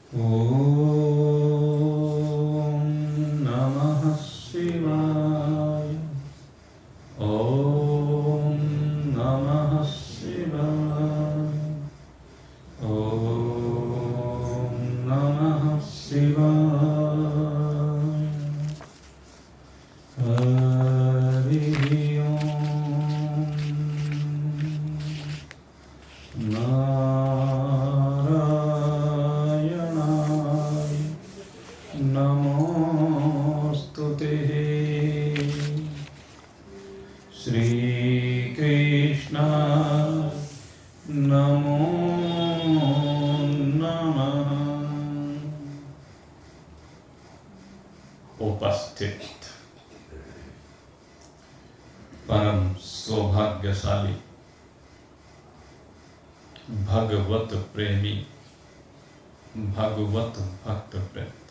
ॐ नमः शिवाय। ॐ नमः शिवाय। ॐ नमः शिवाय। हरि ओम। नारायणाय नमोस्तुते। श्रीकृष्ण नमो नमः। उपस्थित परम सौभाग्यशाली भगवत प्रेमी भगवत भक्त प्रेत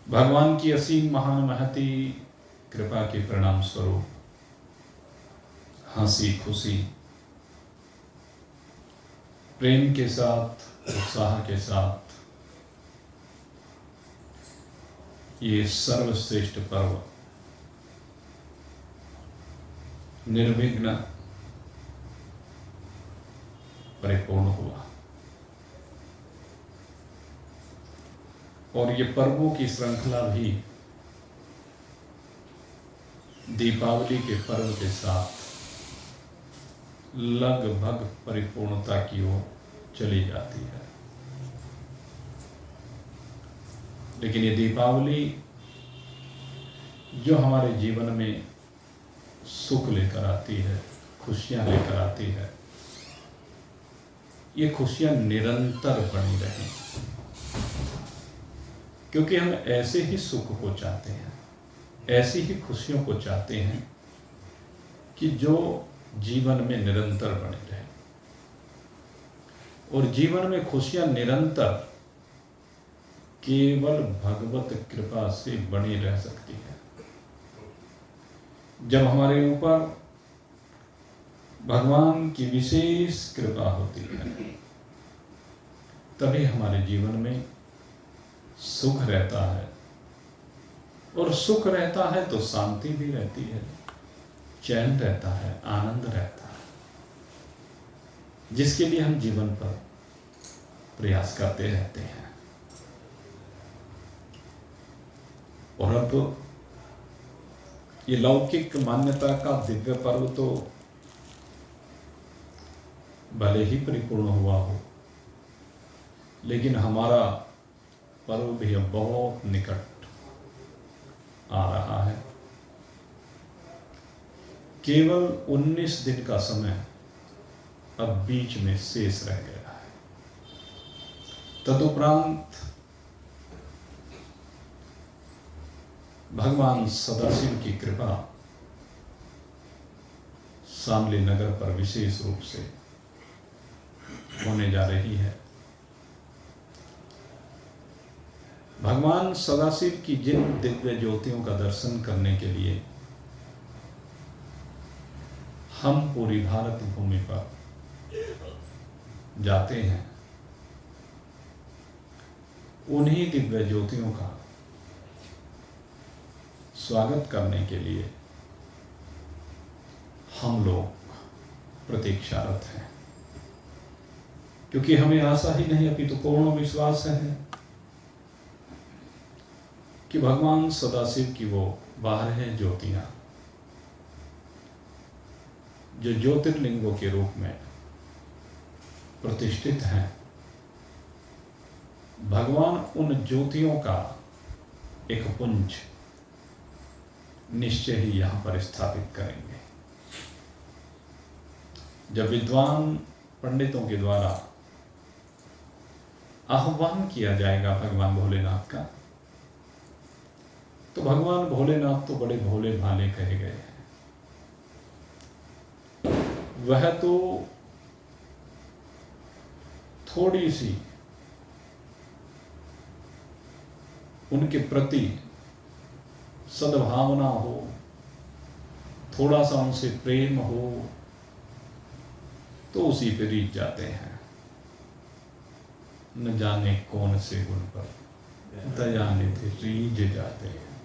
भगवान की असीम महान महती कृपा के प्रणाम स्वरूप हंसी खुशी प्रेम के साथ उत्साह के साथ ये सर्वश्रेष्ठ पर्व निर्विघ्न परिपूर्ण हुआ और ये पर्वों की श्रृंखला भी दीपावली के पर्व के साथ लगभग परिपूर्णता की ओर चली जाती है। लेकिन ये दीपावली जो हमारे जीवन में सुख लेकर आती है, खुशियां लेकर आती है, ये खुशियां निरंतर बनी रहें, क्योंकि हम ऐसे ही सुख को चाहते हैं, ऐसी ही खुशियों को चाहते हैं कि जो जीवन में निरंतर बनी रहे। और जीवन में खुशियां निरंतर केवल भगवत कृपा से बनी रह सकती है। जब हमारे ऊपर भगवान की विशेष कृपा होती है, तभी हमारे जीवन में सुख रहता है। और सुख रहता है तो शांति भी रहती है, चैन रहता है, आनंद रहता है, जिसके लिए हम जीवन पर प्रयास करते रहते हैं। और अब ये लौकिक मान्यता का दिव्य पर्व तो भले ही परिपूर्ण हुआ हो, लेकिन हमारा पर्व भी अब बहुत निकट आ रहा है। केवल 19 दिन का समय अब बीच में शेष रह गया है। तदुपरांत भगवान सदाशिव की कृपा शामली नगर पर विशेष रूप से होने जा रही है। भगवान सदाशिव की जिन दिव्य ज्योतियों का दर्शन करने के लिए हम पूरी भारत भूमि पर जाते हैं, उन्हीं दिव्य ज्योतियों का स्वागत करने के लिए हम लोग प्रतीक्षारत हैं। क्योंकि हमें आशा ही नहीं अपितु पूर्ण विश्वास है कि भगवान सदाशिव की वो 12 ज्योतियां जो ज्योतिर्लिंगों के रूप में प्रतिष्ठित हैं, भगवान उन ज्योतियों का एक पुंज निश्चय ही यहां पर स्थापित करेंगे। जब विद्वान पंडितों के द्वारा आह्वान किया जाएगा भगवान भोलेनाथ का, तो भगवान भोलेनाथ तो बड़े भोले भाले कहे गए हैं। वह तो थोड़ी सी उनके प्रति सद्भावना हो, थोड़ा सा उनसे प्रेम हो, तो उसी पे रीझ जाते हैं। न जाने कौन से गुण पर दया निधि रीझ जाते हैं,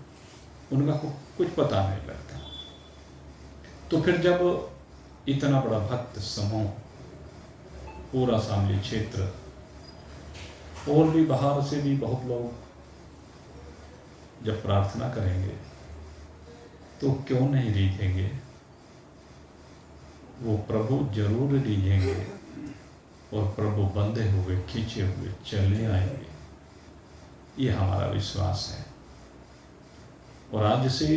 उनका कुछ पता नहीं लगता। तो फिर जब इतना बड़ा भक्त समूह, पूरा शामली क्षेत्र और भी बाहर से भी बहुत लोग जब प्रार्थना करेंगे तो क्यों नहीं रीझेंगे? वो प्रभु जरूर रीझेंगे और प्रभु बंधे हुए खींचे हुए चले आएंगे, ये हमारा विश्वास है। और आज से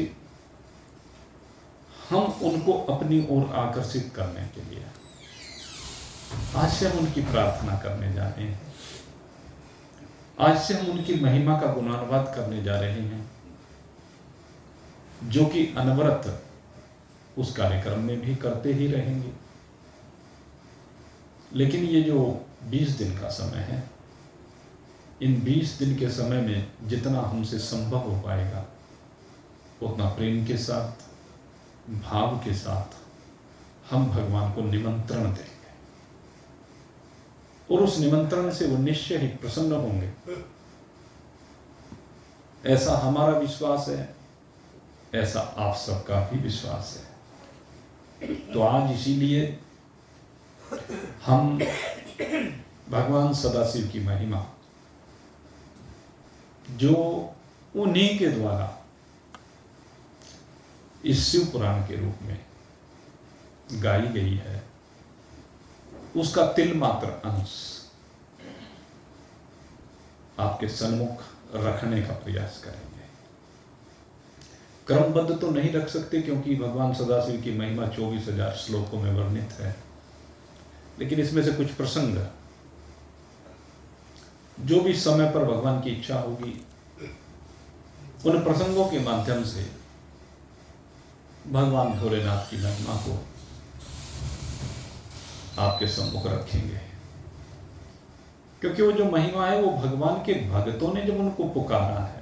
हम उनको अपनी ओर आकर्षित करने के लिए आज से हम उनकी प्रार्थना करने जा रहे हैं, आज से हम उनकी महिमा का गुणानुवाद करने जा रहे हैं, जो कि अनवरत उस कार्यक्रम में भी करते ही रहेंगे। लेकिन ये जो 20 दिन का समय है, इन 20 दिन के समय में जितना हमसे संभव हो पाएगा उतना प्रेम के साथ, भाव के साथ हम भगवान को निमंत्रण देंगे और उस निमंत्रण से वो निश्चय ही प्रसन्न होंगे। ऐसा हमारा विश्वास है, ऐसा आप सबका भी विश्वास है। तो आज इसीलिए हम भगवान सदाशिव की महिमा, जो उन्हीं के द्वारा इस शिव पुराण के रूप में गाई गई है, उसका तिल मात्र अंश आपके सन्मुख रखने का प्रयास करेंगे। क्रमबद्ध तो नहीं रख सकते क्योंकि भगवान सदाशिव की महिमा 24,000 श्लोकों में वर्णित है, लेकिन इसमें से कुछ प्रसंग जो भी समय पर भगवान की इच्छा होगी, उन प्रसंगों के माध्यम से भगवान भोलेनाथ की महिमा को आपके सम्मुख रखेंगे। क्योंकि वो जो महिमा है वो भगवान के भक्तों ने जब उनको पुकारा है,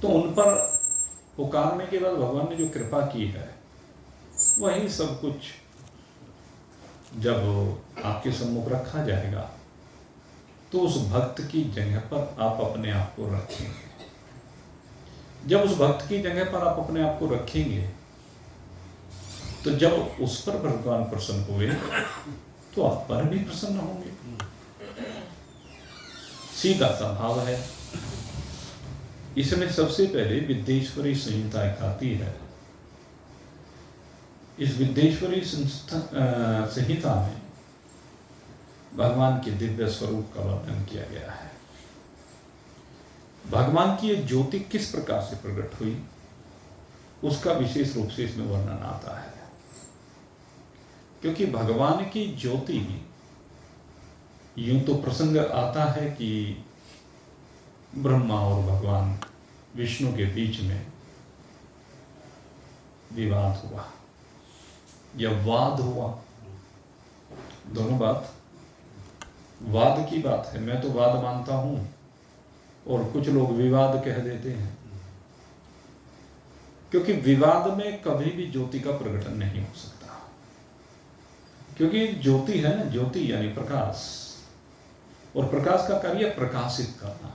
तो उन पर पुकारने के बाद भगवान ने जो कृपा की है, वही सब कुछ जब आपके सम्मुख रखा जाएगा तो उस भक्त की जगह पर आप अपने आप को रखेंगे। जब उस भक्त की जगह पर आप अपने आप को रखेंगे तो जब उस पर भगवान प्रसन्न हुए तो आप पर भी प्रसन्न होंगे। सीधा सा भाव है। इसमें सबसे पहले विद्येश्वरी संहिता एक आती है। इस विद्येश्वरी संहिता में भगवान के दिव्य स्वरूप का वर्णन किया गया है। भगवान की ये ज्योति किस प्रकार से प्रकट हुई, उसका विशेष रूप से इसमें वर्णन आता है। क्योंकि भगवान की ज्योति, यूं तो प्रसंग आता है कि ब्रह्मा और भगवान विष्णु के बीच में विवाद हुआ या वाद हुआ, दोनों बात, वाद की बात है। मैं तो वाद मानता हूं और कुछ लोग विवाद कह देते हैं, क्योंकि विवाद में कभी भी ज्योति का प्रकटन नहीं हो सकता। क्योंकि ज्योति है ना, ज्योति यानी प्रकाश, और प्रकाश का कार्य प्रकाशित करना,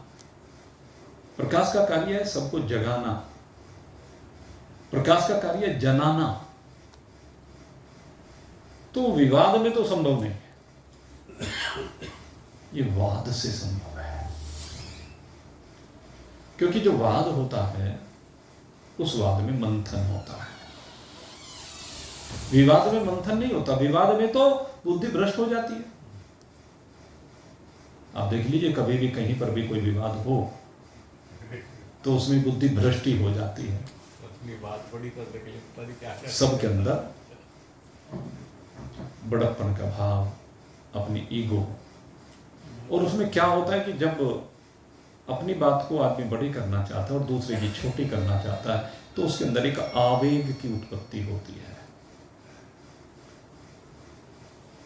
प्रकाश का कार्य है सबको जगाना, प्रकाश का कार्य है जनाना। तो विवाद में तो संभव नहीं है, ये वाद से संभव है। क्योंकि जो वाद होता है उस वाद में मंथन होता है, विवाद में मंथन नहीं होता। विवाद में तो बुद्धि भ्रष्ट हो जाती है। आप देख लीजिए, कभी भी कहीं पर भी कोई विवाद हो तो उसमें बुद्धि भ्रष्टि हो जाती है। अपनी बात बड़ी कर देंगे, सबके अंदर बड़प्पन का भाव, अपनी ईगो, और उसमें क्या होता है कि जब अपनी बात को आदमी बड़ी करना चाहता है और दूसरे की छोटी करना चाहता है तो उसके अंदर एक आवेग की उत्पत्ति होती है।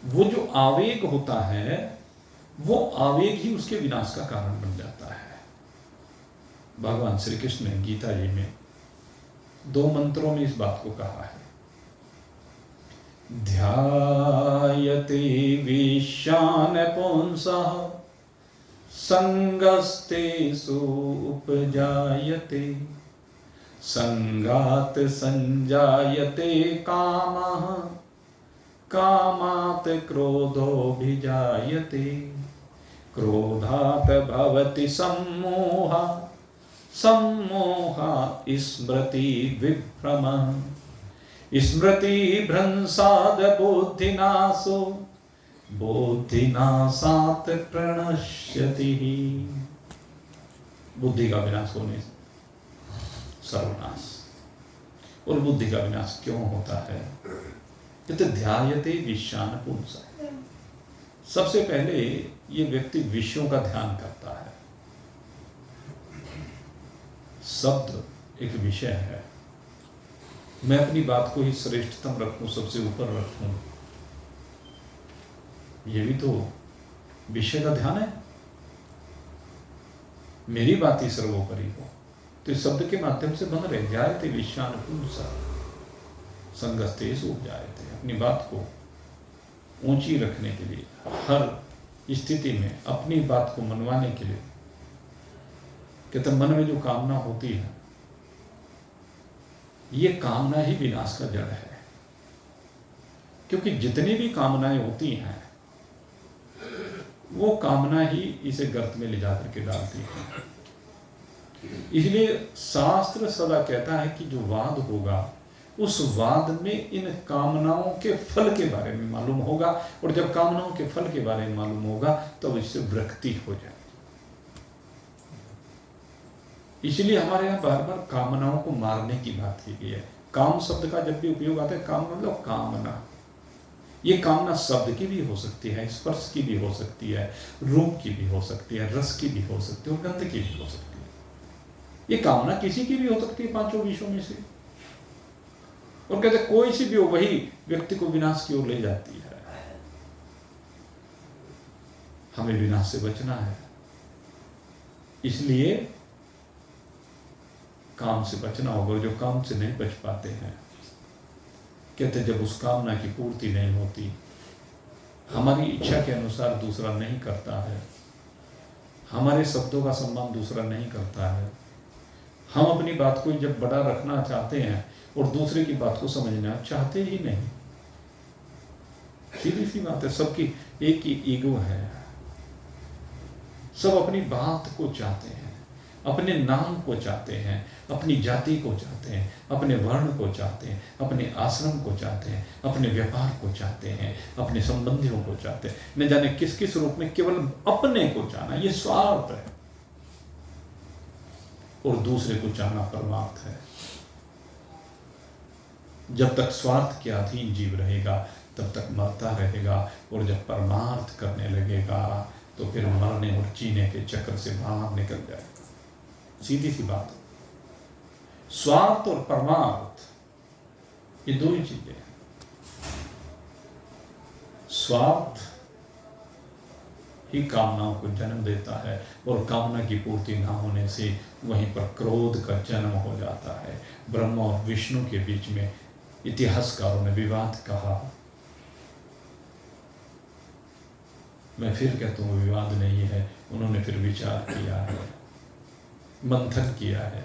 वो जो आवेग होता है, वो आवेग ही उसके विनाश का कारण बन जाता है। भगवान श्री कृष्ण ने गीता जी में 2 मंत्रों में इस बात को कहा है। ध्यायते विश्वम्भरं विश्वान पुंसः संगस्तेषु उपजायते संगात संजायते कामः कामात् क्रोधोऽभिजायते क्रोधात् भवति सम्मोहः सम्मोहात् स्मृति विभ्रमः स्मृति भ्रंशात् बुद्धिनाशो बुद्धिनाशात् प्रणश्यति। बुद्धि का विनाश होने से सर्वनाश। और बुद्धि का विनाश क्यों होता है? तो ध्यायते विषयान पुंसः। सबसे पहले ये व्यक्ति विषयों का ध्यान करता है। शब्द एक विषय है। मैं अपनी बात को ही श्रेष्ठतम रखूं, सबसे ऊपर रखूं, ये भी तो विषय का ध्यान है। मेरी बात ही सर्वोपरि हो, तो इस शब्द के माध्यम से बन रहे। जायते विषयान पुंसः संगस्तेषु उपजायते। अपनी बात को ऊंची रखने के लिए, हर स्थिति में अपनी बात को मनवाने के लिए, कहते मन में जो कामना होती है, ये कामना ही विनाश का जड़ है। क्योंकि जितनी भी कामनाएं होती हैं वो कामना ही इसे गर्त में ले जाकर के डालती है। इसलिए शास्त्र सदा कहता है कि जो वाद होगा उस वाद में इन कामनाओं के फल के बारे में मालूम होगा, और जब कामनाओं के फल के बारे में मालूम होगा तब इससे विरक्ति हो जाएगी। इसलिए हमारे यहाँ बार बार कामनाओं को मारने की बात की गई है। काम शब्द का जब भी उपयोग आता है, काम मतलब कामना। ये कामना शब्द की भी हो सकती है, स्पर्श की भी हो सकती है, रूप की भी हो सकती है, रस की भी हो सकती है और गंध की भी हो सकती है। ये कामना किसी की भी हो सकती है पांचों विषयों में से। और कहते कोई सी भी हो, वही व्यक्ति को विनाश की ओर ले जाती है। हमें विनाश से बचना है, इसलिए काम से बचना होगा। जो काम से नहीं बच पाते हैं, कहते जब उस कामना की पूर्ति नहीं होती, हमारी इच्छा के अनुसार दूसरा नहीं करता है, हमारे शब्दों का सम्मान दूसरा नहीं करता है, हम अपनी बात को जब बड़ा रखना चाहते हैं और दूसरे की बात को समझना चाहते ही नहीं। सीधी सी बात है, सबकी एक ही ईगो है। सब अपनी बात को चाहते हैं, अपने नाम को चाहते हैं, अपनी जाति को चाहते हैं, अपने वर्ण को चाहते हैं, अपने आश्रम को चाहते हैं, अपने व्यापार को चाहते हैं, अपने संबंधियों को चाहते हैं, न जाने किस किस रूप में। केवल अपने को चाहना ये स्वार्थ है, और दूसरे को चाहना परमार्थ है। जब तक स्वार्थ के अधीन जीव रहेगा तब तक मरता रहेगा, और जब परमार्थ करने लगेगा तो फिर मरने और जीने के चक्र से बाहर निकल जाएगा। सीधी सी बात है। स्वार्थ और परमार्थ ये दो ही चीजें हैं। स्वार्थ ही कामनाओं को जन्म देता है, और कामना की पूर्ति ना होने से वहीं पर क्रोध का जन्म हो जाता है। ब्रह्मा और विष्णु के बीच में इतिहासकारों ने विवाद कहा। मैं फिर कहता हूँ विवाद नहीं है, उन्होंने फिर विचार किया है, मंथन किया है,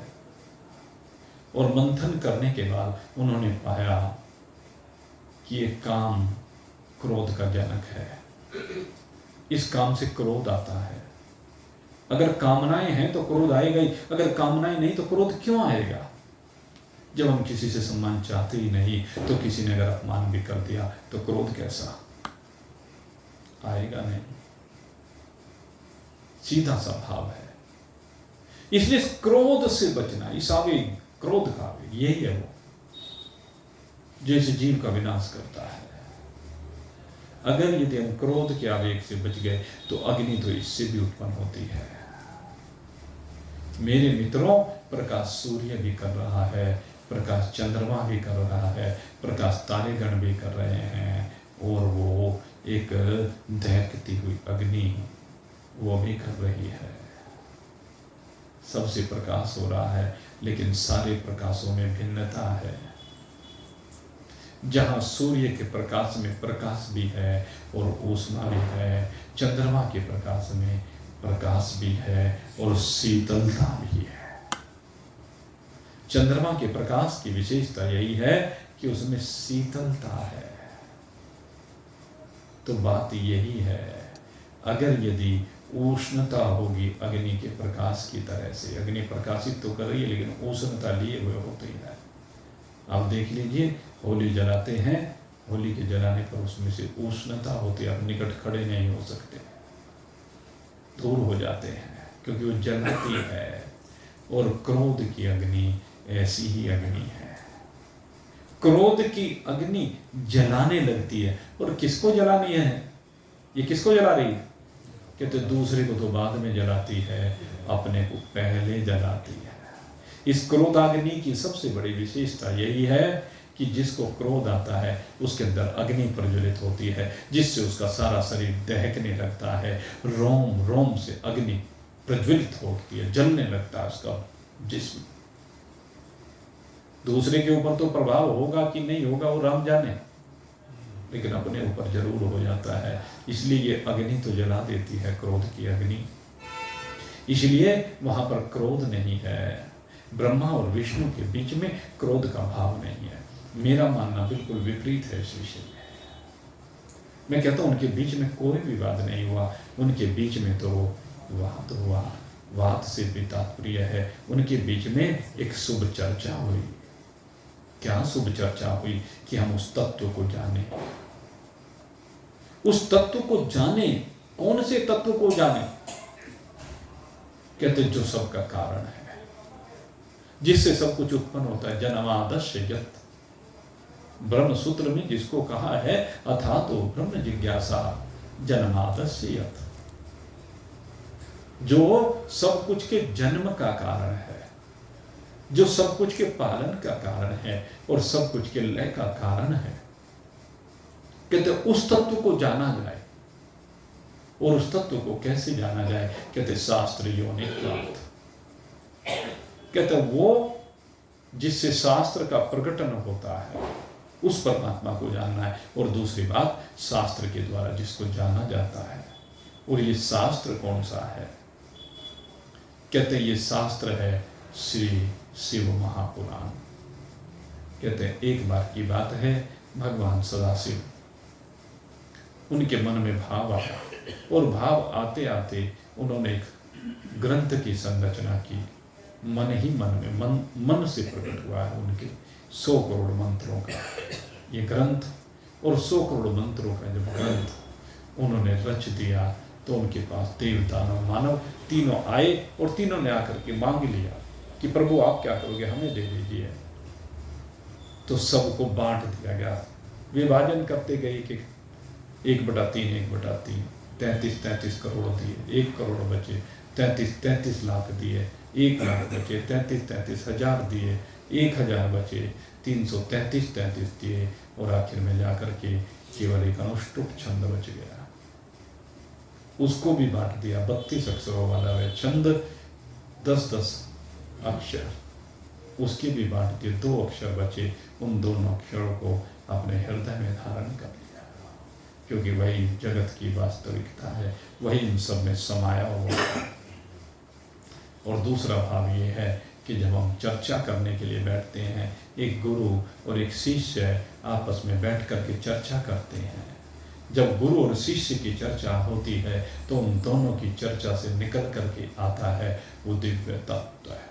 और मंथन करने के बाद उन्होंने पाया कि ये काम क्रोध का जनक है। इस काम से क्रोध आता है। अगर कामनाएं हैं तो क्रोध आएगा ही, अगर कामनाएं नहीं तो क्रोध क्यों आएगा? जब हम किसी से सम्मान चाहते ही नहीं, तो किसी ने अगर अपमान भी कर दिया तो क्रोध कैसा आएगा? नहीं। सीधा सा भाव है। इसलिए क्रोध से बचना, इस आवेग, क्रोध का आवेग यही है वो जैसे जीव का विनाश करता है। अगर यदि हम क्रोध के आवेग से बच गए तो अग्नि तो इससे भी उत्पन्न होती है। मेरे मित्रों, प्रकाश सूर्य भी कर रहा है, प्रकाश चंद्रमा भी कर रहा है, प्रकाश तारेगण भी कर रहे हैं, और वो एक दहकती हुई अग्नि वो भी कर रही है। सबसे प्रकाश हो रहा है, लेकिन सारे प्रकाशों में भिन्नता है। जहाँ सूर्य के प्रकाश में प्रकाश भी है और ऊष्मा भी है, चंद्रमा के प्रकाश में प्रकाश भी है और शीतलता भी है। चंद्रमा के प्रकाश की विशेषता यही है कि उसमें शीतलता है। तो बात यही है, अगर यदि उष्णता होगी अग्नि के प्रकाश की तरह से, अग्नि प्रकाशित तो कर रही है लेकिन उष्णता लिए हुए होती है। आप देख लीजिए, होली जलाते हैं, होली के जलाने पर उसमें से उष्णता होती है, आप निकट खड़े नहीं हो सकते, दूर हो जाते हैं क्योंकि वो जलती है। और क्रोध की अग्नि ऐसी ही अग्नि है। क्रोध की अग्नि जलाने लगती है। और किसको जलानी है? ये किसको जला रही है? कहते दूसरे को तो बाद में जलाती है, अपने को पहले जलाती है। इस क्रोधाग्नि की सबसे बड़ी विशेषता यही है कि जिसको क्रोध आता है उसके अंदर अग्नि प्रज्वलित होती है, जिससे उसका सारा शरीर दहकने लगता है, रोम रोम से अग्नि प्रज्वलित होती है, जलने लगता है उसका जिस्म। दूसरे के ऊपर तो प्रभाव होगा कि नहीं होगा वो राम जाने, लेकिन अपने ऊपर जरूर हो जाता है। इसलिए ये अग्नि तो जला देती है, क्रोध की अग्नि। इसलिए वहां पर क्रोध नहीं है। ब्रह्मा और विष्णु के बीच में क्रोध का भाव नहीं है। मेरा मानना बिल्कुल विपरीत है इस विषय में। मैं कहता हूं उनके बीच में कोई विवाद नहीं हुआ, उनके बीच में तो वाद हुआ। वाद से भी तात्पर्य है उनके बीच में एक शुभ चर्चा हुई। क्या शुभ चर्चा हुई? कि हम उस तत्व को जाने, उस तत्व को जाने। कौन से तत्व को जाने? कहते जो सबका कारण है, जिससे सब कुछ उत्पन्न होता है। जन्मादस्य यत्, ब्रह्म सूत्र में जिसको कहा है अथा तो ब्रह्म जिज्ञासा जन्मादस्य यत्, जो सब कुछ के जन्म का कारण है, जो सब कुछ के पालन का कारण है और सब कुछ के लय का कारण है। कहते उस तत्व को जाना जाए। और उस तत्व को कैसे जाना जाए? कहते शास्त्र योनित्वात्। कहते वो जिससे शास्त्र का प्रकटन होता है उस परमात्मा को जानना है। और दूसरी बात, शास्त्र के द्वारा जिसको जाना जाता है। और ये शास्त्र कौन सा है? कहते ये शास्त्र है श्री शिव महापुराण। कहते हैं एक बार की बात है, भगवान सदाशिव, उनके मन में भाव आया और भाव आते आते उन्होंने एक ग्रंथ की संरचना की। मन ही मन में, मन से प्रकट हुआ है उनके 100 करोड़ मंत्रों का ये ग्रंथ। और 100 करोड़ मंत्रों का जब ग्रंथ उन्होंने रच दिया तो उनके पास देवता मानव तीनों आए और तीनों ने आकर के मांग लिया कि प्रभु आप क्या करोगे, हमें दे दीजिए। तो सबको बांट दिया गया, विभाजन करते गए कि 1/3 1/3, 33 करोड़ दिए, 1 करोड़ बचे, 33 लाख दिए, 1 लाख बचे, 33 हजार दिए, 1000 बचे, 333 दिए और आखिर में जाकर के केवल एक अनुष्टुप छंद बच गया। उसको भी बांट दिया। 32 अक्षरों वाला वह छंद, 10-10 अक्षर, उसके भी बांट दिए। 2 अक्षर बचे, उन दोनों अक्षरों को अपने हृदय में धारण कर लिया, क्योंकि वही जगत की वास्तविकता है, वही इन सब में समाया हुआ है। और दूसरा भाव ये है कि जब हम चर्चा करने के लिए बैठते हैं, एक गुरु और एक शिष्य आपस में बैठ कर के चर्चा करते हैं। जब गुरु और शिष्य की चर्चा होती है तो उन दोनों की चर्चा से निकल करके आता है वो दिव्य तत्व है,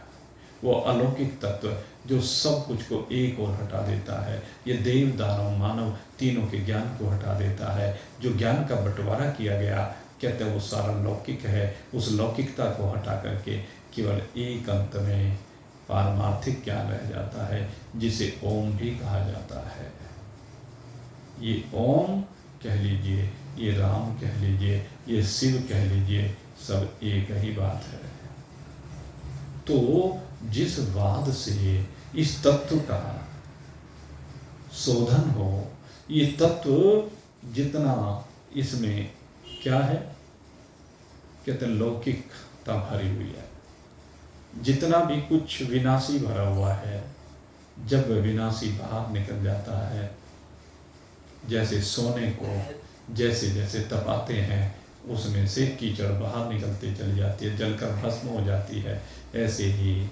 वो अलौकिक तत्व जो सब कुछ को एक ओर हटा देता है। ये देव दानव मानव तीनों के ज्ञान को हटा देता है। जो ज्ञान का बंटवारा किया गया, कहते हैं वो सारा लौकिक है। उस लौकिकता को हटा करके केवल एक अंत में पारमार्थिक ज्ञान रह जाता है, जिसे ओम भी कहा जाता है। ये ओम कह लीजिए, ये राम कह लीजिए, ये शिव कह लीजिए, सब एक ही बात है। तो जिस वाद से इस तत्व का शोधन हो, ये तत्व जितना इसमें क्या है, कहते हैं लौकिकता भरी हुई है, जितना भी कुछ विनाशी भरा हुआ है, जब वह विनाशी बाहर निकल जाता है जैसे सोने को जैसे जैसे तपाते हैं उसमें से कीचड़ बाहर निकलते चली जाती है, जलकर भस्म हो जाती है, ऐसे ही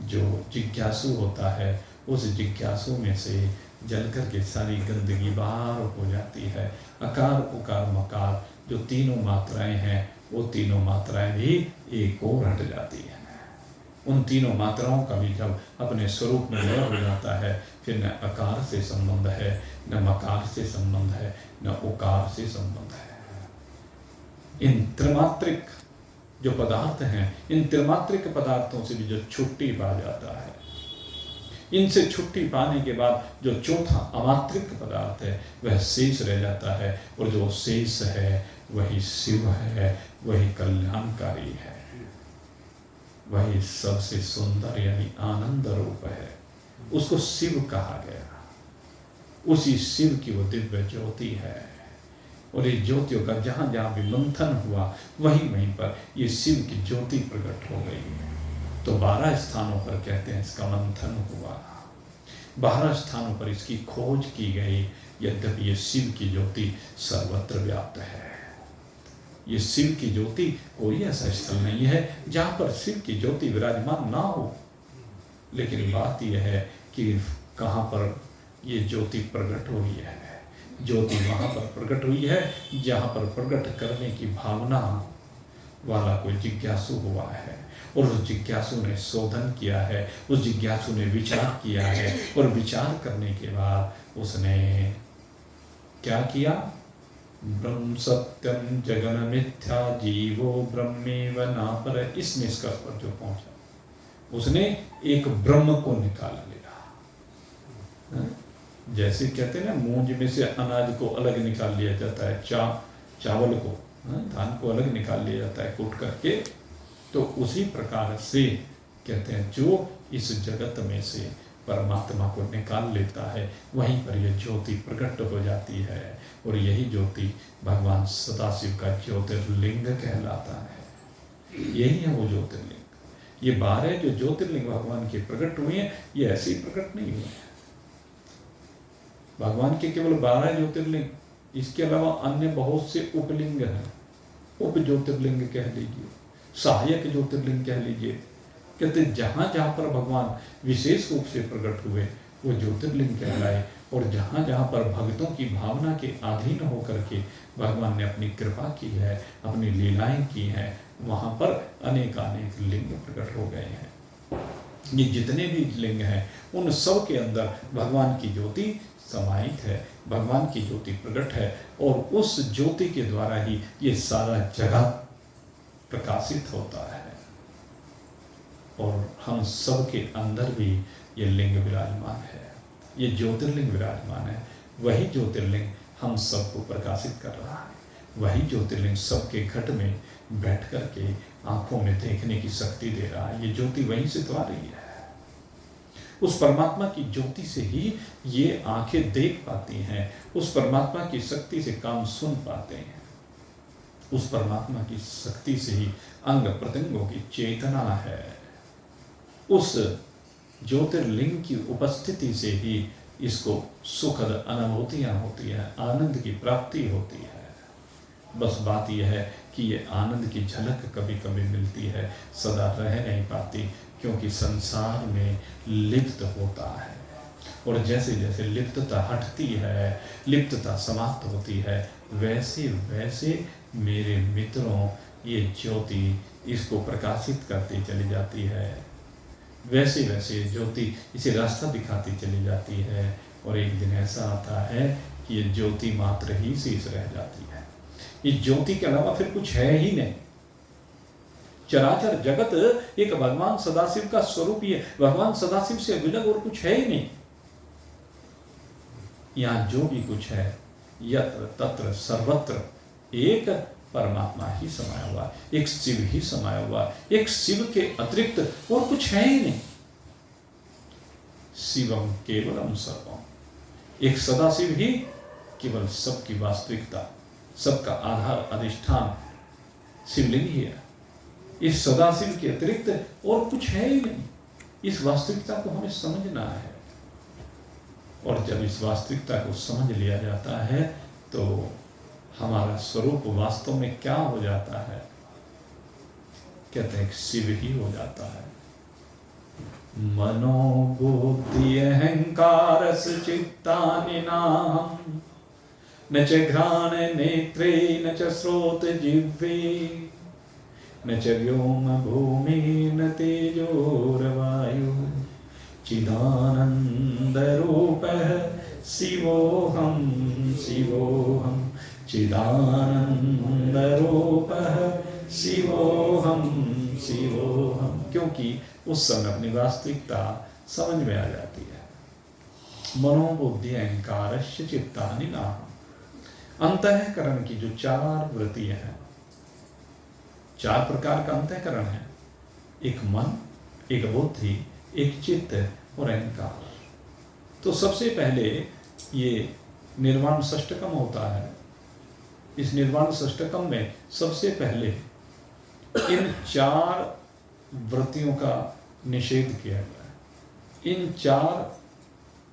जो जिज्ञासु होता है उस जिज्ञासु में से जलकर के सारी गंदगी बाहर हो जाती है। अकार उकार मकार जो तीनों मात्राएं हैं वो तीनों मात्राएं भी एक और हट जाती हैं। उन तीनों मात्राओं का भी जब अपने स्वरूप में लय हो जाता है फिर न अकार से संबंध है, न मकार से संबंध है, न उकार से संबंध है। इन त्रिमात्रिक जो पदार्थ हैं, इन त्रिमात्रिक पदार्थों से भी जो छुट्टी पा जाता है, इनसे छुट्टी पाने के बाद जो चौथा अमात्रिक पदार्थ है वह शेष रह जाता है, और जो शेष है वही शिव है, वही कल्याणकारी है, वही सबसे सुंदर यानी आनंद रूप है। उसको शिव कहा गया। उसी शिव की वो दिव्य ज्योति है, और ये ज्योतियों का जहाँ जहाँ भी मंथन हुआ वहीं वहीं पर ये शिव की ज्योति प्रकट हो गई है। तो 12 स्थानों पर कहते हैं इसका मंथन हुआ, 12 स्थानों पर इसकी खोज की गई। यद्यपि ये शिव की ज्योति सर्वत्र व्याप्त है। ये शिव की ज्योति कोई ऐसा स्थल नहीं है जहाँ पर शिव की ज्योति विराजमान ना हो, लेकिन बात यह है कि कहाँ पर ये ज्योति प्रकट हुई है। ज्योति वहाँ पर प्रकट हुई है जहाँ पर प्रकट करने की भावना वाला कोई जिज्ञासु हुआ है, और उस जिज्ञासु ने शोधन किया है, उस जिज्ञासु ने विचार किया है, और विचार करने के बाद उसने क्या किया? ब्रह्म सत्यम जगन मिथ्या जीवो ब्रह्मेव नापर, इस निष्कर्ष पर जो पहुंचा उसने एक ब्रह्म को निकाल लिया। जैसे कहते हैं ना मूंज में से अनाज को अलग निकाल लिया जाता है, चावल को, धान को अलग निकाल लिया जाता है कूट करके, तो उसी प्रकार से कहते हैं जो इस जगत में से परमात्मा को निकाल लेता है वहीं पर यह ज्योति प्रकट हो जाती है, और यही ज्योति भगवान सदाशिव का ज्योतिर्लिंग कहलाता है। यही है वो ज्योतिर्लिंग। ये 12 जो ज्योतिर्लिंग भगवान के प्रकट हुए हैं ये ऐसे ही प्रकट नहीं हुए हैं। भगवान के केवल 12 ज्योतिर्लिंग, इसके अलावा अन्य बहुत से उपलिंग हैं। उप ज्योतिर्लिंग कह लीजिए, सहायक ज्योतिर्लिंग कह लीजिए। कहते जहाँ जहाँ पर भगवान विशेष रूप से प्रकट हुए वो ज्योतिर्लिंग कहलाए, और जहाँ जहाँ पर भक्तों की भावना के अधीन होकर के भगवान ने अपनी कृपा की है, अपनी लीलाएं की हैं, वहाँ पर अनेकानेक लिंग प्रकट हो गए हैं। ये जितने भी लिंग हैं उन सब के अंदर भगवान की ज्योति समाहित है, भगवान की ज्योति प्रकट है, और उस ज्योति के द्वारा ही ये सारा जगत प्रकाशित होता है। और हम सब के अंदर भी ये लिंग विराजमान है, ये ज्योतिर्लिंग विराजमान है। वही ज्योतिर्लिंग हम सबको प्रकाशित कर रहा है, वही ज्योतिर्लिंग सबके घट में बैठ करके आंखों में देखने की शक्ति दे रहा है। ये ज्योति वहीं से तो आ रही है। उस परमात्मा की ज्योति से ही ये आंखें देख पाती हैं, उस परमात्मा की शक्ति से काम सुन पाते हैं, उस परमात्मा की शक्ति से ही अंग प्रत्यंगों की चेतना है, उस ज्योतिर्लिंग की उपस्थिति से ही इसको सुखद अनुभूतियाँ होती है, आनंद की प्राप्ति होती है। बस बात यह है कि ये आनंद की झलक कभी कभी मिलती है, सदा रह नहीं पाती, क्योंकि संसार में लिप्त होता है। और जैसे जैसे लिप्तता हटती है, लिप्तता समाप्त होती है, वैसे वैसे मेरे मित्रों ये ज्योति इसको प्रकाशित करती चली जाती है, वैसे वैसे ज्योति इसे रास्ता दिखाती चली जाती है। और एक दिन ऐसा आता है कि ये ज्योति मात्र ही शेष रह जाती है। ये ज्योति के अलावा फिर कुछ है ही नहीं। चराचर जगत एक भगवान सदाशिव का स्वरूप ही है, भगवान सदाशिव से विलग और कुछ है ही नहीं। यहाँ जो भी कुछ है यत्र तत्र सर्वत्र एक परमात्मा ही समाया हुआ, एक शिव ही समाया हुआ, एक शिव के अतिरिक्त और कुछ है ही नहीं। शिवम केवलम सर्वम, एक सदाशिव ही केवल सबकी वास्तविकता, सबका आधार अधिष्ठान शिवलिंग ही है। इस सदाशिव के अतिरिक्त और कुछ है ही नहीं। इस वास्तविकता को हमें समझना है। और जब इस वास्तविकता को समझ लिया जाता है तो हमारा स्वरूप वास्तव में क्या हो जाता है? कहते हैं शिव ही हो जाता है। मनोबुद्धि अहंकारस चित्तानि नाहम् न च घ्राण नेत्रे न च श्रोत जिह्वे न च व्योम भूमि न तेजोर्वायु चिदानंद रूपः शिवोऽहं शिवोऽहं चिदानंद रूपः शिवोऽहं शिवोऽहं। क्योंकि उस समय अपनी वास्तविकता समझ में आ जाती है। मनोबुद्धि अहंकारस्य चित्तानि नाहम्। अंतःकरण की जो 4 वृत्तियां हैं, 4 प्रकार का अंतःकरण है, एक मन, एक बुद्धि, एक चित्त और अहंकार। तो सबसे पहले ये निर्वाण षष्टकम होता है। इस निर्वाण षष्टकम में सबसे पहले इन 4 वृत्तियों का निषेध किया गया है। इन 4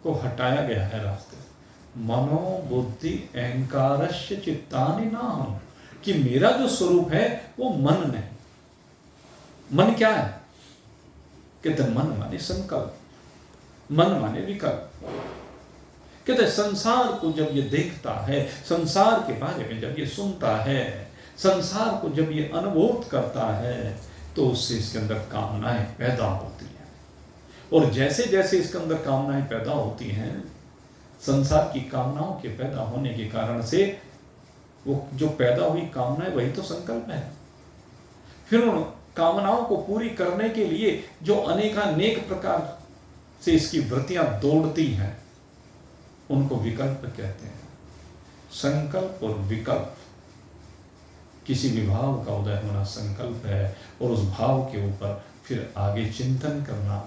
को हटाया गया है रास्ते। मनो बुद्धि अहंकारस्य चित्तानि नाहम्, कि मेरा जो स्वरूप है वो मन नहीं। मन क्या है? कहते मन माने संकल्प, मन माने विकल्प। कहते संसार को जब ये देखता है, संसार के बारे में जब ये सुनता है, संसार को जब ये अनुभव करता है, तो उससे इसके अंदर कामनाएं पैदा होती हैं। और जैसे जैसे इसके अंदर कामनाएं पैदा होती हैं, संसार की कामनाओं के पैदा होने के कारण से वो जो पैदा हुई कामनाएं वही तो संकल्प है। फिर उन कामनाओं को पूरी करने के लिए जो अनेकानेक प्रकार से इसकी वृत्तियां दौड़ती हैं, उनको विकल्प कहते हैं। संकल्प और विकल्प, किसी भी भाव का उदय होना संकल्प है, और उस भाव के ऊपर फिर आगे चिंतन करना,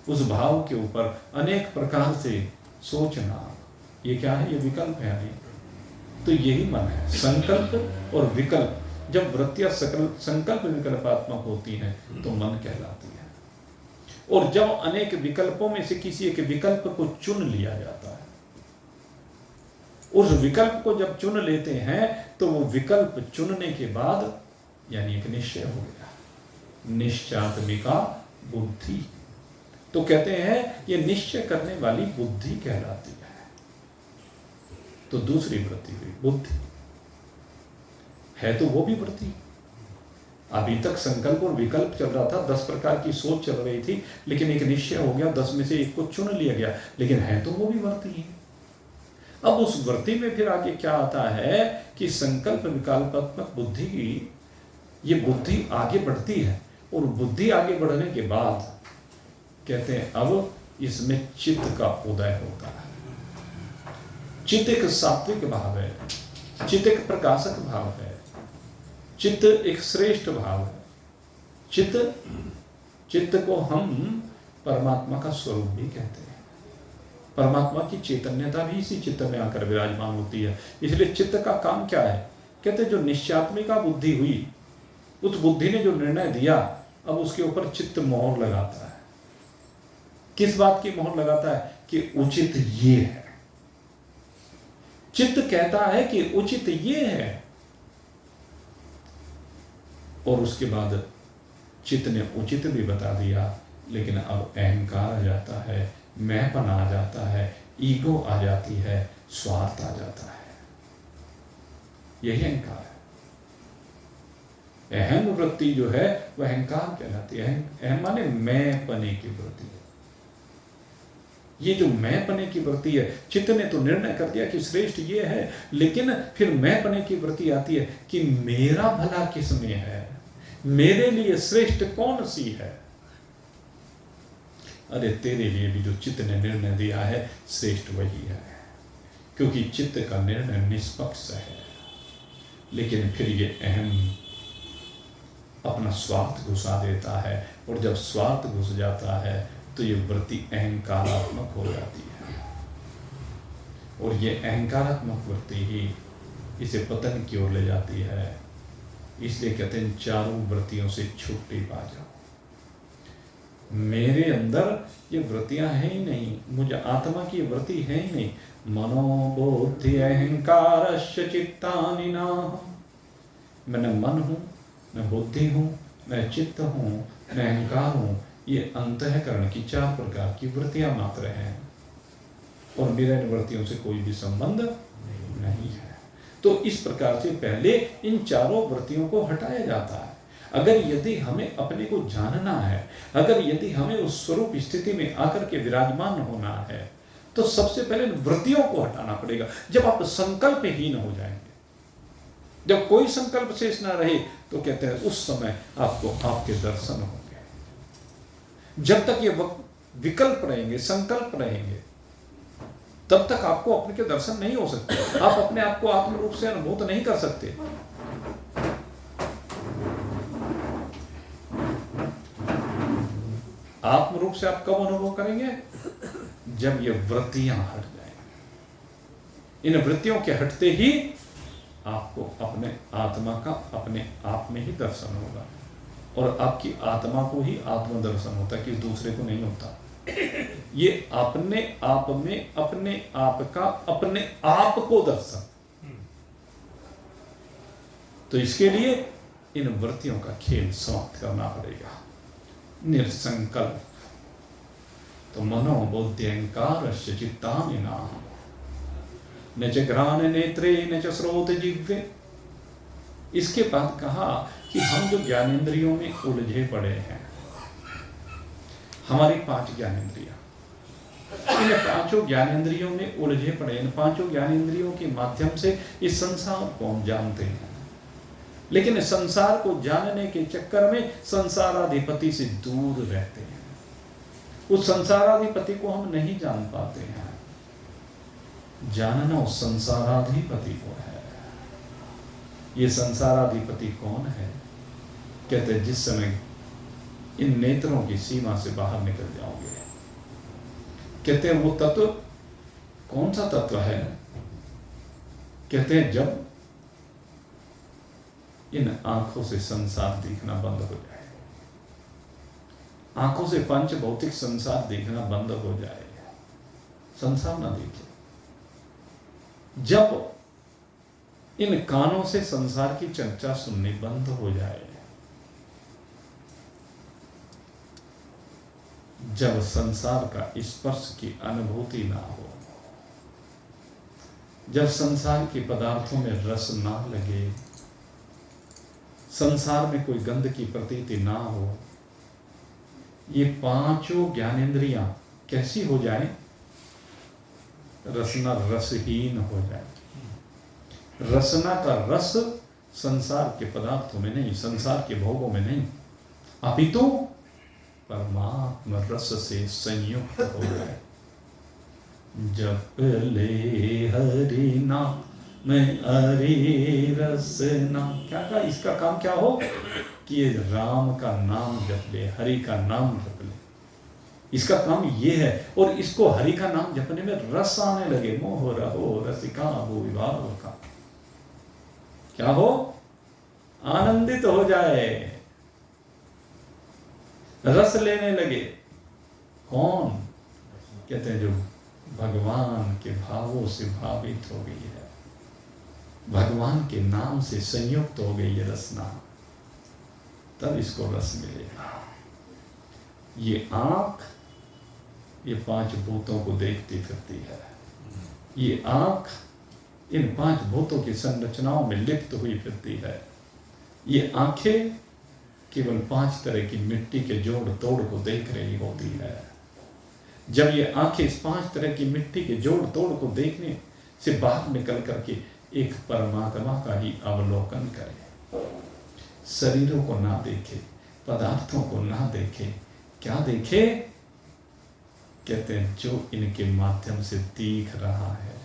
उस भाव के ऊपर अनेक प्रकार से सोचना, ये क्या है? ये विकल्प है। तो यही मन है, संकल्प और विकल्प। जब वृत्तियां संकल्प विकल्पात्मक होती हैं तो मन कहलाती है। और जब अनेक विकल्पों में से किसी एक विकल्प को चुन लिया जाता है, उस विकल्प को जब चुन लेते हैं तो वो विकल्प चुनने के बाद यानी एक निश्चय हो गया, निश्चयात्मिका बुद्धि। तो कहते हैं ये निश्चय करने वाली बुद्धि कहलाती है। तो दूसरी वृत्ति हुई बुद्धि, है तो वो भी वृत्ति। अभी तक संकल्प और विकल्प चल रहा था, 10 प्रकार की सोच चल रही थी, लेकिन एक निश्चय हो गया, 10 में से एक को चुन लिया गया, लेकिन है तो वो भी वृत्ति ही। अब उस वृत्ति में फिर आगे क्या आता है कि संकल्प विकल्पात्मक बुद्धि की ये बुद्धि आगे बढ़ती है, और बुद्धि आगे बढ़ने के बाद कहते हैं अब इसमें चित्त का उदय होता है। चित्त एक सात्विक भाव है, चित्त एक प्रकाशक भाव है, चित्त एक श्रेष्ठ भाव है। चित्त को हम परमात्मा का स्वरूप भी कहते हैं। परमात्मा की चैतन्यता भी इसी चित्त में आकर विराजमान होती है। इसलिए चित्त का काम क्या है? कहते जो निश्चयात्मिका बुद्धि हुई, उस बुद्धि ने जो निर्णय दिया, अब उसके ऊपर चित्त मोहर लगाता है। किस बात की मोहर लगाता है? कि उचित ये है। चित्त कहता है कि उचित ये है, और उसके बाद चित्त ने उचित भी बता दिया, लेकिन अब अहंकार आ जाता है, मैंपन आ जाता है, ईगो आ जाती है, स्वार्थ आ जाता है। यही अहंकार है। अहम वृत्ति जो है वह अहंकार कहलाती है। अहम माने मैं पने की वृत्ति है। ये जो मैं पने की वृत्ति है, चित्त ने तो निर्णय कर दिया कि श्रेष्ठ ये है, लेकिन फिर मैं पने की वृत्ति आती है कि मेरा भला किसमें है, मेरे लिए श्रेष्ठ कौन सी है। अरे तेरे लिए भी जो चित्त ने निर्णय दिया है श्रेष्ठ वही है, क्योंकि चित्त का निर्णय निष्पक्ष है। लेकिन फिर ये अहम अपना स्वार्थ घुसा देता है, और जब स्वार्थ घुस जाता है तो ये वृत्ति अहंकारात्मक हो जाती है, और ये अहंकारात्मक वृत्ति ही इसे पतन की ओर ले जाती है। इसलिए कहते हैं चारों वृत्तियों से छुट्टी पा जाओ। मेरे अंदर ये वृत्तियां हैं ही नहीं, मुझे आत्मा की वृत्ति है ही नहीं। मनोबुद्धि अहंकार चित्तानि नाहम्। मैं न मन हूँ, न बुद्धि हूँ, न चित्त हूँ, न अहंकार हूँ। ये अंतःकरण की 4 प्रकार की वृत्तियां मात्र हैं और मेरे इन वृत्तियों से कोई भी संबंध नहीं है। तो इस प्रकार से पहले इन चारों वृत्तियों को हटाया जाता है। अगर यदि हमें अपने को जानना है, अगर यदि हमें उस स्वरूप स्थिति में आकर के विराजमान होना है, तो सबसे पहले वृत्तियों को हटाना पड़ेगा। जब आप संकल्पहीन हो जाएंगे, जब कोई संकल्प शेष ना रहे, तो कहते हैं उस समय आपको आपके दर्शन होंगे। जब तक ये विकल्प रहेंगे, संकल्प रहेंगे, तब तक आपको अपने के दर्शन नहीं हो सकते। आप अपने आप को आत्म रूप से अनुभूत नहीं कर सकते। आत्म रूप से आप कब अनुभव करेंगे? जब ये वृत्तियां हट जाएंगी। इन वृत्तियों के हटते ही आपको अपने आत्मा का अपने आप में ही दर्शन होगा और आपकी आत्मा को ही आत्म दर्शन होता है, कि दूसरे को नहीं होता। ये अपने आप में अपने आप का अपने आप को दर्शन। तो इसके लिए इन वृत्तियों का खेल समाप्त करना पड़ेगा। निर्संकल्प। तो मनोबुद्धि अहंकार चित्तानि नाहम् न च घ्राण नेत्रे न च श्रोत जिह्वे। इसके बाद कहा कि हम जो ज्ञानेंद्रियों में उलझे पड़े हैं, हमारी 5 ज्ञानेंद्रियां, इन 5 ज्ञानेंद्रियों में उलझे पड़े, इन 5 ज्ञानेंद्रियों के माध्यम से इस संसार को हम जानते हैं। लेकिन संसार को जानने के चक्कर में संसाराधिपति से दूर रहते हैं। उस संसाराधिपति को हम नहीं जान पाते हैं। जानना उस संसाराधिपति को है। ये संसाराधिपति कौन है? कहते हैं जिस समय इन नेत्रों की सीमा से बाहर निकल जाओगे, कहते हैं वो तत्व कौन सा तत्व है? कहते हैं जब इन आंखों से संसार देखना बंद हो जाए, आंखों से पंच भौतिक संसार देखना बंद हो जाए, संसार ना देखे। जब इन कानों से संसार की चर्चा सुननी बंद हो जाए, जब संसार का स्पर्श की अनुभूति ना हो, जब संसार के पदार्थों में रस ना लगे, संसार में कोई गंध की प्रतीति ना हो, ये 5 ज्ञानेंद्रियां कैसी हो जाए? रसना रसहीन हो जाए। रसना का रस संसार के पदार्थों में नहीं, संसार के भोगों में नहीं, अपितु परमात्मा रस से संयुक्त हो जाए। जप ले हरि नाम में हरि रसना। क्या कहा? इसका काम क्या हो कि ये राम का नाम जप ले, हरि का नाम जप ले। इसका काम ये है। और इसको हरि का नाम जपने में रस आने लगे, मोह रहो रसिका वो विभाव का, क्या हो? आनंदित हो जाए, रस लेने लगे। कौन? कहते हैं जो भगवान के भावों से भावित हो गई है, भगवान के नाम से संयुक्त हो गई है रसना, तब इसको रस मिलेगा। ये आंख ये 5 भूतों को देखती फिरती है। ये आंख इन 5 भूतों की संरचनाओं में लिप्त हुई फिरती है। ये आंखें केवल 5 तरह की मिट्टी के जोड़ तोड़ को देख रही होती है। जब ये आंखें इस 5 तरह की मिट्टी के जोड़ तोड़ को देखने से बाहर निकल करके एक परमात्मा का ही अवलोकन करे, शरीरों को ना देखे, पदार्थों को ना देखे, क्या देखे? कहते हैं जो इनके माध्यम से दिख रहा है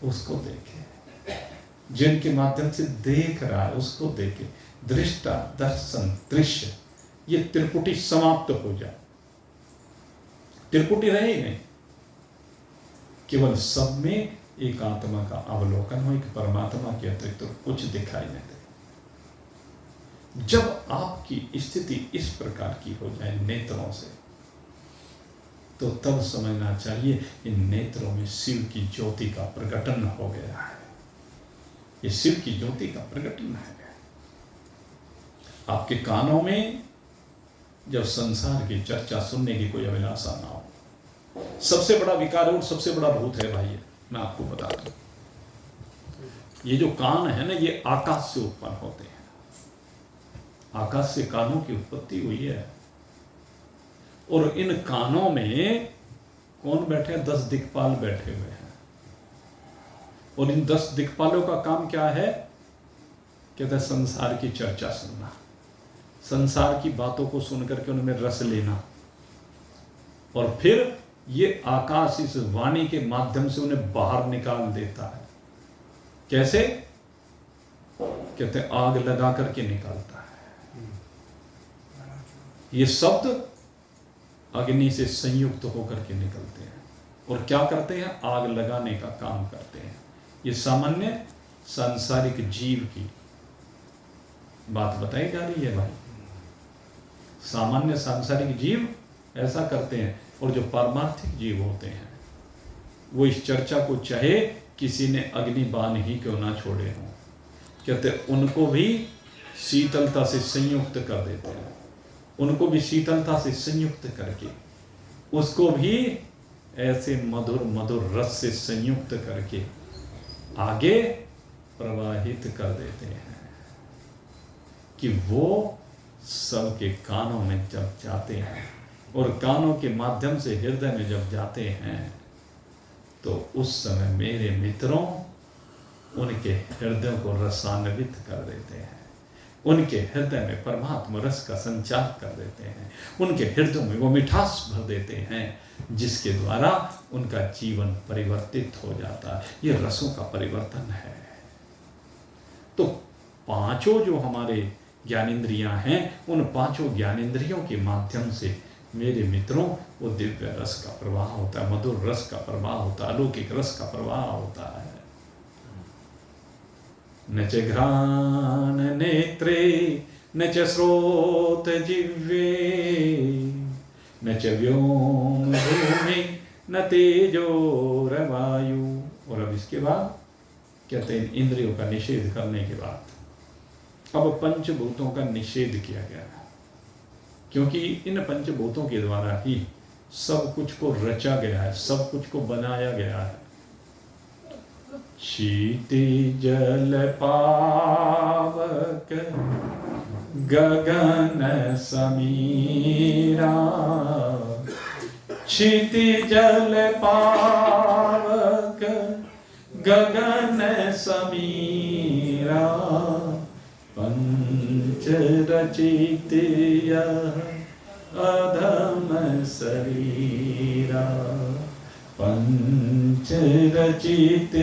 उसको देखे, जिनके माध्यम से देख रहा है उसको देखे। दृष्टा दर्शन दृश्य, ये त्रिपुटी समाप्त हो जाए, त्रिपुटी रहे नहीं, केवल सब में एक आत्मा का अवलोकन हो, एक परमात्मा के अतिरिक्त तो कुछ दिखाई नहीं दे। जब आपकी स्थिति इस प्रकार की हो जाए नेत्रों से, तो तब समझना चाहिए इन नेत्रों में शिव की ज्योति का प्रकटन हो गया है। ये शिव की ज्योति का प्रकटन है। आपके कानों में जब संसार की चर्चा सुनने की कोई अभिलाषा ना हो, सबसे बड़ा विकार और सबसे बड़ा भूत है भाई, मैं आपको बता दूं। ये जो कान है ना, ये आकाश से उत्पन्न होते हैं। आकाश से कानों की उत्पत्ति हुई है। और इन कानों में कौन बैठे हैं? 10 दिक्पाल बैठे हुए हैं। और इन 10 दिक्पालों का काम क्या है? कहते हैं संसार की चर्चा सुनना, संसार की बातों को सुनकर के उनमें रस लेना, और फिर ये आकाश इस वाणी के माध्यम से उन्हें बाहर निकाल देता है। कैसे? कहते हैं आग लगा करके निकालता है। ये शब्द अग्नि से संयुक्त होकर के निकलते हैं और क्या करते हैं? आग लगाने का काम करते हैं। ये सामान्य सांसारिक जीव की बात बताई जा रही है भाई। सामान्य सांसारिक जीव ऐसा करते हैं, और जो पारमार्थिक जीव होते हैं वो इस चर्चा को चाहे किसी ने अग्निबाण ही क्यों ना छोड़े हों, कहते उनको भी शीतलता से संयुक्त कर देते हैं। उनको भी शीतलता से संयुक्त करके उसको भी ऐसे मधुर मधुर रस से संयुक्त करके आगे प्रवाहित कर देते हैं कि वो सबके कानों में जब जाते हैं और कानों के माध्यम से हृदय में जब जाते हैं, तो उस समय मेरे मित्रों उनके हृदय को रसान्वित कर देते हैं। उनके हृदय में परमात्मा रस का संचार कर देते हैं। उनके हृदय में वो मिठास भर देते हैं, जिसके द्वारा उनका जीवन परिवर्तित हो जाता है। ये रसों का परिवर्तन है। तो पांचों जो हमारे ज्ञानेंद्रियां हैं, उन पांचों ज्ञानेंद्रियों के माध्यम से मेरे मित्रों वो दिव्य रस का प्रवाह होता है, मधुर रस का प्रवाह होता है, अलौकिक रस का प्रवाह होता है। न च घ्राण नेत्रे न च श्रोत जिह्वे न च व्योम भूमि न तेजोरवायु। और अब इसके बाद कहते हैं इंद्रियों का निषेध करने के बाद अब पंचभूतों का निषेध किया गया है, क्योंकि इन पंचभूतों के द्वारा ही सब कुछ को रचा गया है, सब कुछ को बनाया गया है। क्षिति जल पावक गगन समीरा, क्षिति जल पावक गगन समीरा, पंच रचित अधम शरीरा, पंच रचित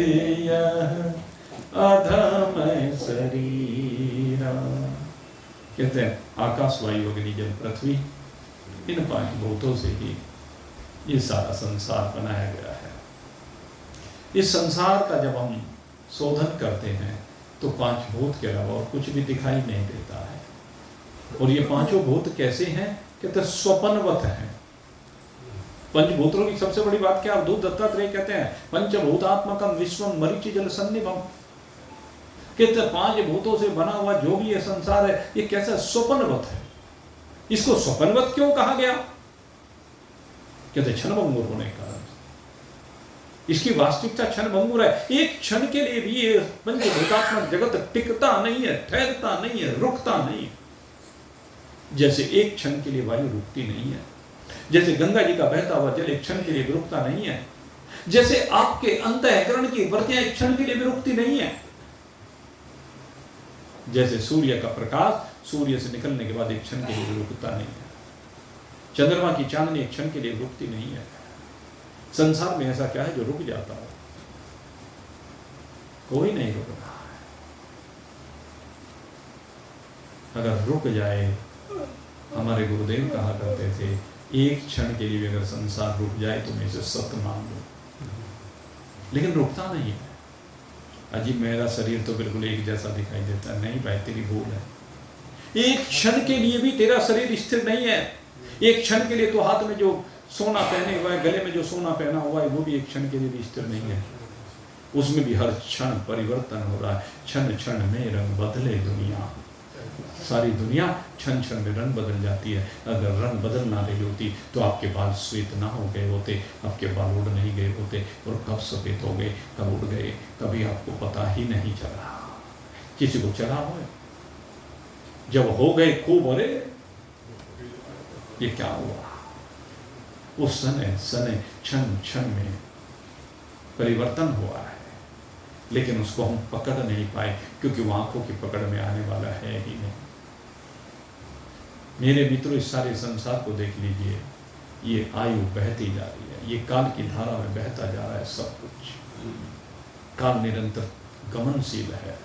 अधम शरीरा। कहते हैं आकाश वायु अग्नि जल पृथ्वी, इन पांच भूतों से ही ये सारा संसार बनाया गया है। इस संसार का जब हम शोधन करते हैं तो पांच भूत के अलावा और कुछ भी दिखाई नहीं देता है। और ये पांचों भूत कैसे हैं? कहते स्वपनवत हैं। पंचभूतों की सबसे बड़ी बात क्या? अवधूत दत्तात्रेय कहते हैं पंचभूतात्मकम विश्वम मरीचि जल सन्निभम। कहते पांच भूतों से बना हुआ जो भी ये संसार है, ये कैसा स्वपनवत है। इसको स्वपनवत क्यों कहा गया? कहते क्षणभंगुर होने के कारण। इसकी वास्तविकता क्षणभंगुर है। एक क्षण के लिए भी ये पंचभूतात्मक जगत टिकता नहीं है, ठहरता नहीं है, रुकता नहीं है। जैसे एक क्षण के लिए वायु रुकती नहीं है, जैसे गंगा जी का बहता हुआ जल एक क्षण के लिए भी रुकता नहीं है, जैसे आपके अंतःकरण की वृत्तियां एक क्षण के लिए भी रुकती नहीं है, जैसे सूर्य का प्रकाश सूर्य से निकलने के बाद एक क्षण के लिए भी रुकता नहीं है, चंद्रमा की चांदनी एक क्षण के लिए रुकती नहीं है। संसार में ऐसा क्या है जो रुक जाता है? कोई नहीं रुक रहा है। अगर रुक जाए, हमारे गुरुदेव कहा करते थे एक क्षण के लिए अगर संसार रुक जाए तो मैं इसे सत्य मान लूं, लेकिन रुकता नहीं है। अजी मेरा शरीर तो बिल्कुल एक जैसा दिखाई देता है। नहीं भाई, तेरी भूल है। एक क्षण के लिए भी तेरा शरीर स्थिर नहीं है। एक क्षण के लिए तो हाथ में जो सोना पहने हुआ है, गले में जो सोना पहना हुआ है, वो भी एक क्षण के लिए भी स्थिर नहीं है। उसमें भी हर क्षण परिवर्तन हो रहा है। क्षण क्षण में रंग बदले दुनिया, सारी दुनिया क्षण क्षण में रंग बदल जाती है। अगर रंग बदल ना रही होती तो आपके बाल श्वेत ना हो गए होते, आपके बाल उड़ नहीं गए होते, और कब सफेद हो गए, कब उड़ गए, कभी आपको पता ही नहीं चला। किसी को चला हो, जब हो गए खूब, अरे ये क्या हुआ। उस समय समय क्षण क्षण में परिवर्तन हुआ है, लेकिन उसको हम पकड़ नहीं पाए, क्योंकि वो आंखों की पकड़ में आने वाला है ही नहीं। मेरे मित्रों, इस सारे संसार को देख लीजिए, ये आयु बहती जा रही है, ये काल की धारा में बहता जा रहा है। सब कुछ काल निरंतर गमनशील है,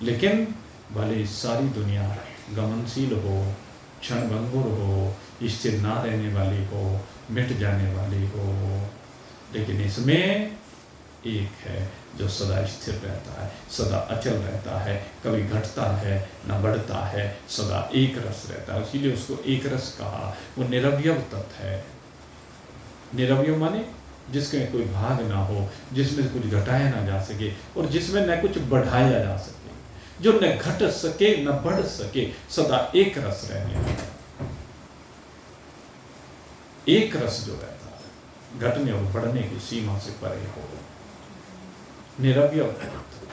लेकिन भले सारी दुनिया गमनशील हो, क्षणभंगुर हो, स्थिर ना रहने वाली हो, मिट जाने वाली हो, लेकिन इसमें एक है जो सदा स्थिर रहता है, सदा अचल रहता है, कभी घटता है न बढ़ता है, सदा एक रस रहता है। इसीलिए उसको एक रस कहा। वो निरवयव तत्व है। निरवयव माने जिसमें कोई भाग ना हो, जिसमें कुछ घटाया ना जा सके, और जिसमें न कुछ बढ़ाया जा सके, जो न घट सके न बढ़ सके, सदा एक रस रहने वाला, एक रस जो रहता है, घटने और बढ़ने की सीमा से परे हो, निरवयव तत्व।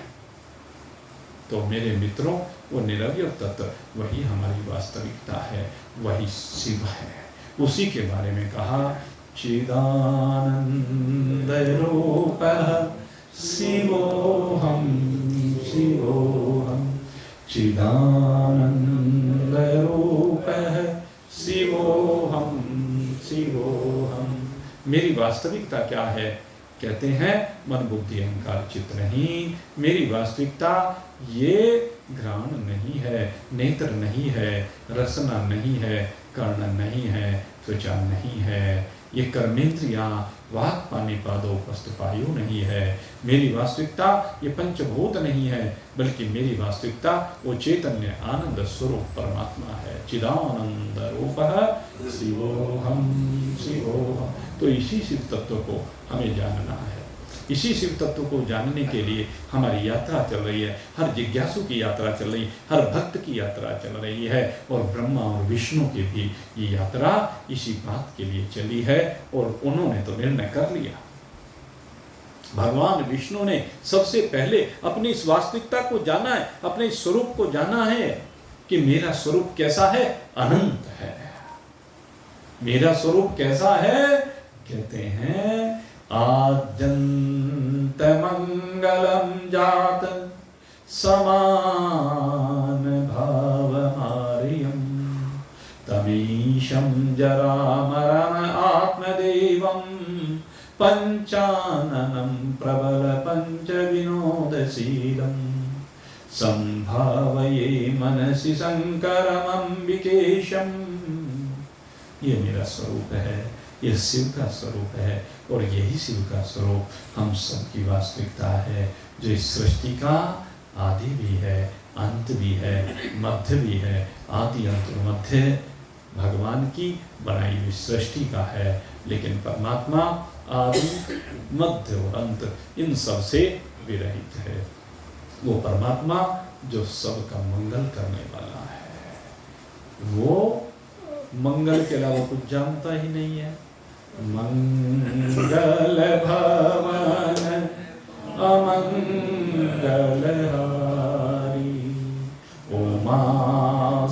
तो मेरे मित्रों, वो निरवयव तत्व वही हमारी वास्तविकता है, वही शिव है। उसी के बारे में कहा, चिदानंद रूपः शिवोऽहं शिवोऽहं, चिदानंद रूपः शिवोऽहं शिवोऽहं। मेरी वास्तविकता क्या है? कहते हैं मन बुद्धि अहंकार चित्त नहीं। मेरी वास्तविकता ये घ्राण नहीं है, नेत्र नहीं है, रसना नहीं है, कर्ण नहीं है, त्वचा नहीं है, ये कर्मेंद्रियां वाक पानी पादो उपस्थ पायु नहीं है। मेरी वास्तविकता ये पंचभूत नहीं है, बल्कि मेरी वास्तविकता वो चैतन्य आनंद स्वरूप परमात्मा है। चिदानंद रूपः शिवोऽहं शिवोऽहं। तो इसी शिव तत्व को हमें जानना है। इसी शिव तत्व को जानने के लिए हमारी यात्रा चल रही है। हर जिज्ञासु की यात्रा चल रही है, हर भक्त की यात्रा चल रही है, और ब्रह्मा और विष्णु की भी ये यात्रा इसी बात के लिए चली है, और उन्होंने तो निर्णय कर लिया। भगवान विष्णु ने सबसे पहले अपनी इस वास्तविकता को जाना है, अपने इस स्वरूप को जाना है कि मेरा स्वरूप कैसा है? अनंत है। मेरा स्वरूप कैसा है? कहते हैं आद्यंत मंगलम जात समान भाव आर्यम, तमीशम जरामरण आत्मदेवम, पंचाननम प्रबल पंच विनोदशीलम, संभावये मनसि शंकरमंबिकेशम। ये मेरा स्वरूप है, ये शिव का स्वरूप है, और यही शिव का स्वरूप हम सबकी वास्तविकता है, जो इस सृष्टि का आदि भी है, अंत भी है, मध्य भी है। आदि अंत और मध्य भगवान की बनाई हुई सृष्टि का है, लेकिन परमात्मा आदि मध्य और अंत इन सब से विरहित है। वो परमात्मा जो सबका मंगल करने वाला है, वो मंगल के अलावा कुछ जानता ही नहीं है। मंगल भवन अमंगल हारी, उमा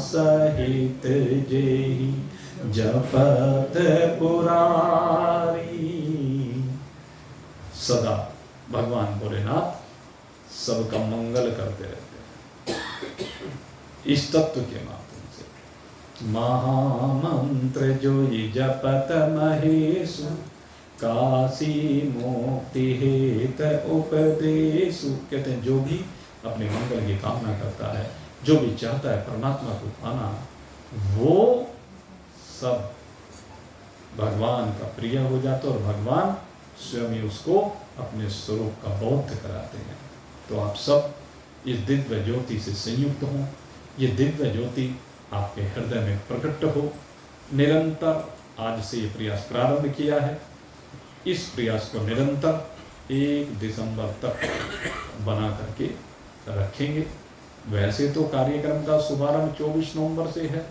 सहित जेहि जपत पुरारी। सदा भगवान भोलेनाथ सबका मंगल करते रहते हैं इस तत्व के माध्यम से। महामंत्र जो जपत महेशु, काशी मुक्ति हेत उपदेशु। कहते हैं जो भी अपने मंगल की कामना करता है, जो भी चाहता है परमात्मा को पाना, वो सब भगवान का प्रिय हो जाता है, और भगवान स्वयं ही उसको अपने स्वरूप का बोध कराते हैं। तो आप सब इस दिव्य ज्योति से संयुक्त हों, ये दिव्य ज्योति आपके हृदय में प्रकट हो। निरंतर आज से ये प्रयास प्रारंभ किया है, इस प्रयास को निरंतर 1 दिसंबर तक बना करके रखेंगे। वैसे तो कार्यक्रम का शुभारंभ 24 नवंबर से है,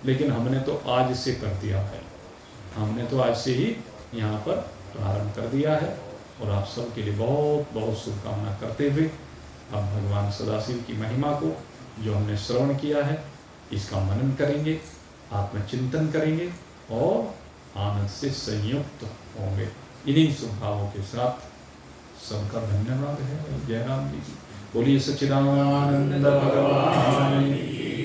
लेकिन हमने तो आज से कर दिया है, हमने तो आज से ही यहाँ पर प्रारंभ कर दिया है। और आप सबके लिए बहुत बहुत शुभकामना करते हुए अब भगवान सदाशिव की महिमा को जो हमने श्रवण किया है इसका मनन करेंगे, आत्मचिंतन करेंगे और आनंद से संयुक्त होंगे। इन्हीं स्वभावों के साथ सबका धन्यवाद है। जय राम जी की। बोलिए सच्चिदानंद भगवान की।